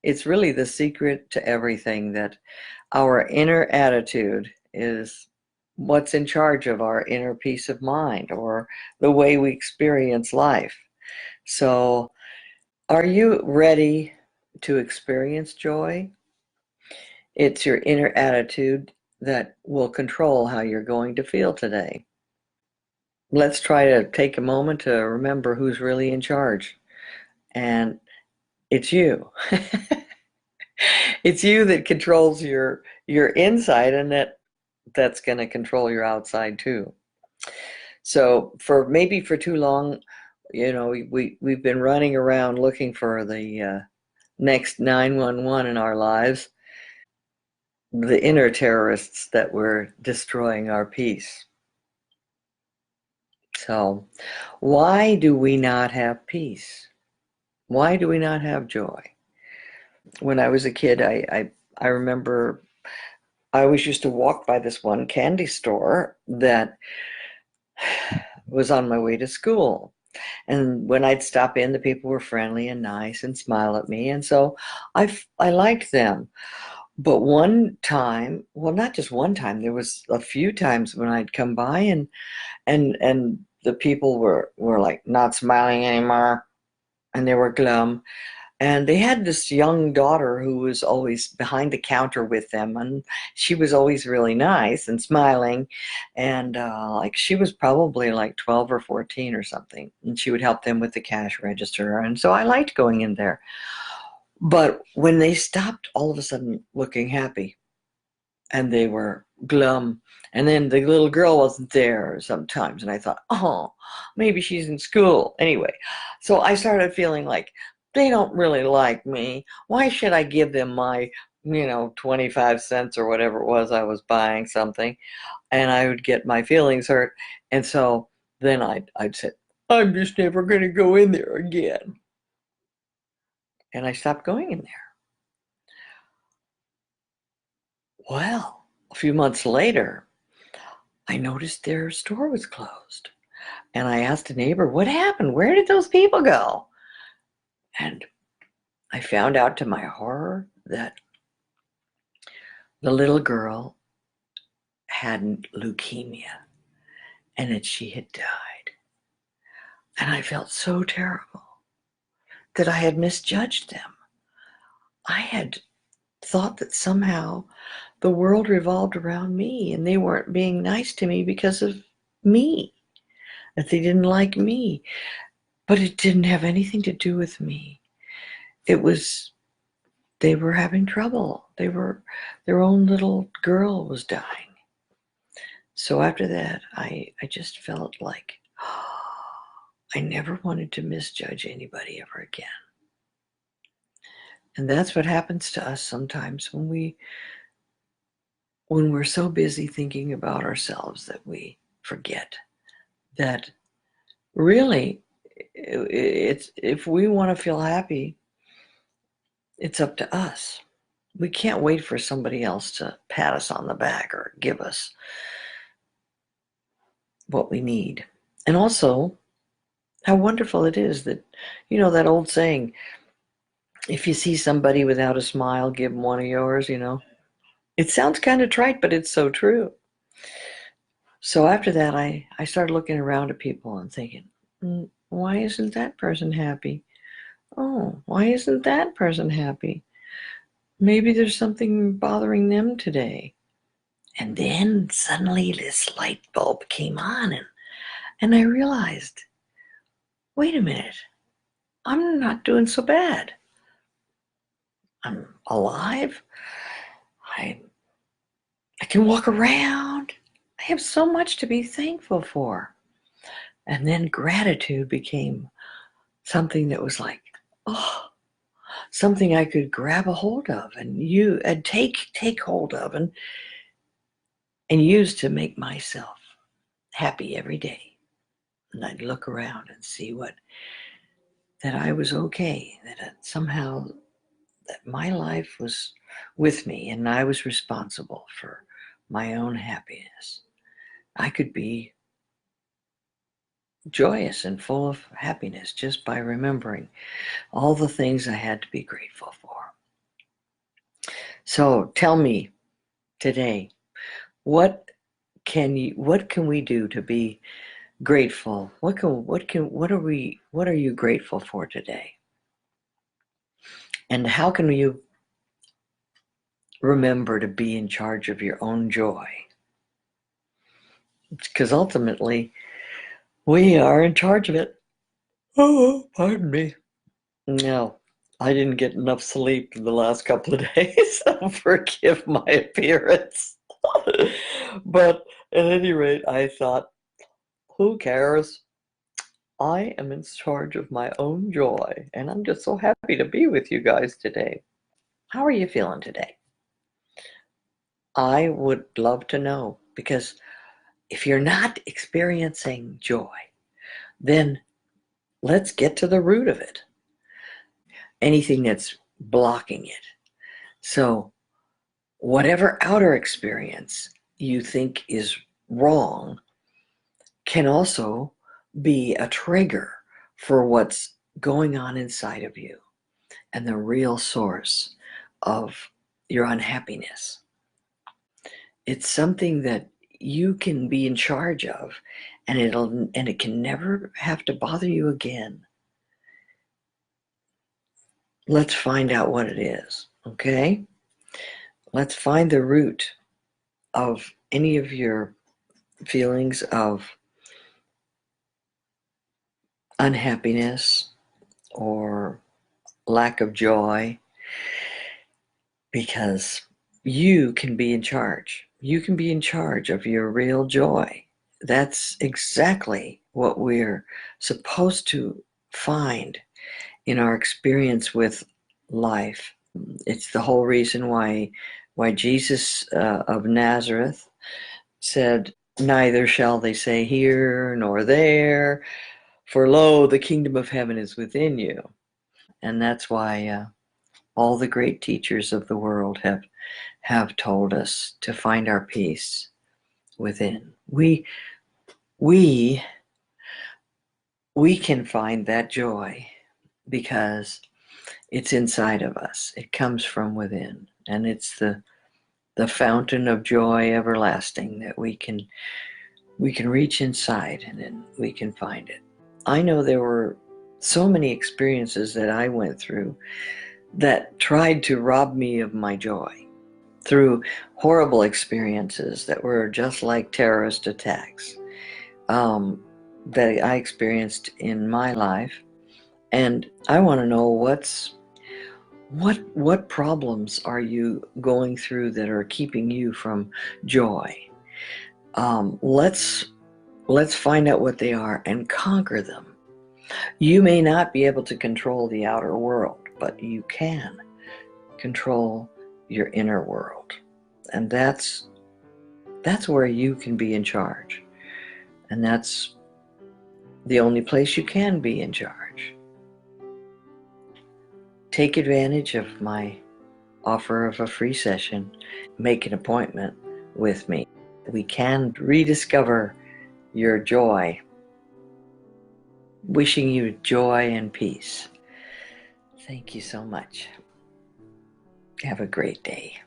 It's really the secret to everything, that our inner attitude is what's in charge of our inner peace of mind, or the way we experience life. So, are you ready to experience joy? It's your inner attitude that will control how you're going to feel today. Let's try to take a moment to remember who's really in charge. And it's you. It's you that controls your inside, and that's going to control your outside too. So for too long, we've been running around looking for the next 911 in our lives, the inner terrorists that were destroying our peace. So, why do we not have peace? Why do we not have joy? When I was a kid, I remember I always used to walk by this one candy store that was on my way to school. And when I'd stop in, the people were friendly and nice and smile at me. And so I liked them. But one time, well, not just one time, there was a few times when I'd come by, and the people were like not smiling anymore, and they were glum. And they had this young daughter who was always behind the counter with them, and she was always really nice and smiling. And like she was probably like 12 or 14 or something, and she would help them with the cash register. And so I liked going in there. But when they stopped all of a sudden looking happy, and they were glum, and then the little girl wasn't there sometimes, and I thought, oh, maybe she's in school. Anyway, so I started feeling like they don't really like me. Why should I give them my 25 cents or whatever it was, I was buying something, and I would get my feelings hurt. And so then I'd say, I'm just never going to go in there again. And I stopped going in there. Well, a few months later, I noticed their store was closed. And I asked a neighbor, what happened? Where did those people go? And I found out to my horror that the little girl had leukemia, and that she had died. And I felt so terrible that I had misjudged them. I had thought that somehow the world revolved around me, and they weren't being nice to me because of me, that they didn't like me. But it didn't have anything to do with me. It was, they were having trouble. Their own little girl was dying. So after that, I just felt like, I never wanted to misjudge anybody ever again. And that's what happens to us sometimes when we're so busy thinking about ourselves that we forget that really, it's, if we want to feel happy, it's up to us. We can't wait for somebody else to pat us on the back or give us what we need. And also, how wonderful it is that, that old saying, if you see somebody without a smile, give them one of yours. It sounds kind of trite, but it's so true. So after that, I started looking around at people and thinking, why isn't that person happy? Oh, why isn't that person happy? Maybe there's something bothering them today. And then suddenly this light bulb came on, and I realized, wait a minute, I'm not doing so bad. I'm alive. I can walk around. I have so much to be thankful for. And then gratitude became something that was like, oh, something I could grab a hold of and take hold of and use to make myself happy every day. And I'd look around and see that I was okay, that somehow that my life was with me and I was responsible for my own happiness. I could be joyous and full of happiness just by remembering all the things I had to be grateful for. So tell me today, what what can we do to be grateful? What are you grateful for today? And how can you remember to be in charge of your own joy? Because ultimately, we are in charge of it. Oh, pardon me. No, I didn't get enough sleep the last couple of days, so forgive my appearance. But at any rate, I thought, who cares? I am in charge of my own joy, and I'm just so happy to be with you guys today. How are you feeling today? I would love to know, because if you're not experiencing joy, then let's get to the root of it. Anything that's blocking it. So, whatever outer experience you think is wrong can also be a trigger for what's going on inside of you and the real source of your unhappiness. It's something that you can be in charge of, and it can never have to bother you again. Let's find out what it is, okay? Let's find the root of any of your feelings of unhappiness or lack of joy, because you can be in charge. You can be in charge of your real joy. That's exactly what we're supposed to find in our experience with life. It's the whole reason why Jesus of Nazareth said, "Neither shall they say here nor there, for lo, the kingdom of heaven is within you." And that's why all the great teachers of the world have told us to find our peace within. We we can find that joy because it's inside of us. It comes from within, and it's the fountain of joy everlasting that we can reach inside, and then we can find it. I know there were so many experiences that I went through that tried to rob me of my joy, through horrible experiences that were just like terrorist attacks, that I experienced in my life. And I want to know what problems are you going through that are keeping you from joy? Let's find out what they are and conquer them. You may not be able to control the outer world, but you can control your inner world. And that's where you can be in charge. And that's the only place you can be in charge. Take advantage of my offer of a free session. Make an appointment with me. We can rediscover your joy. Wishing you joy and peace. Thank you so much. Have a great day.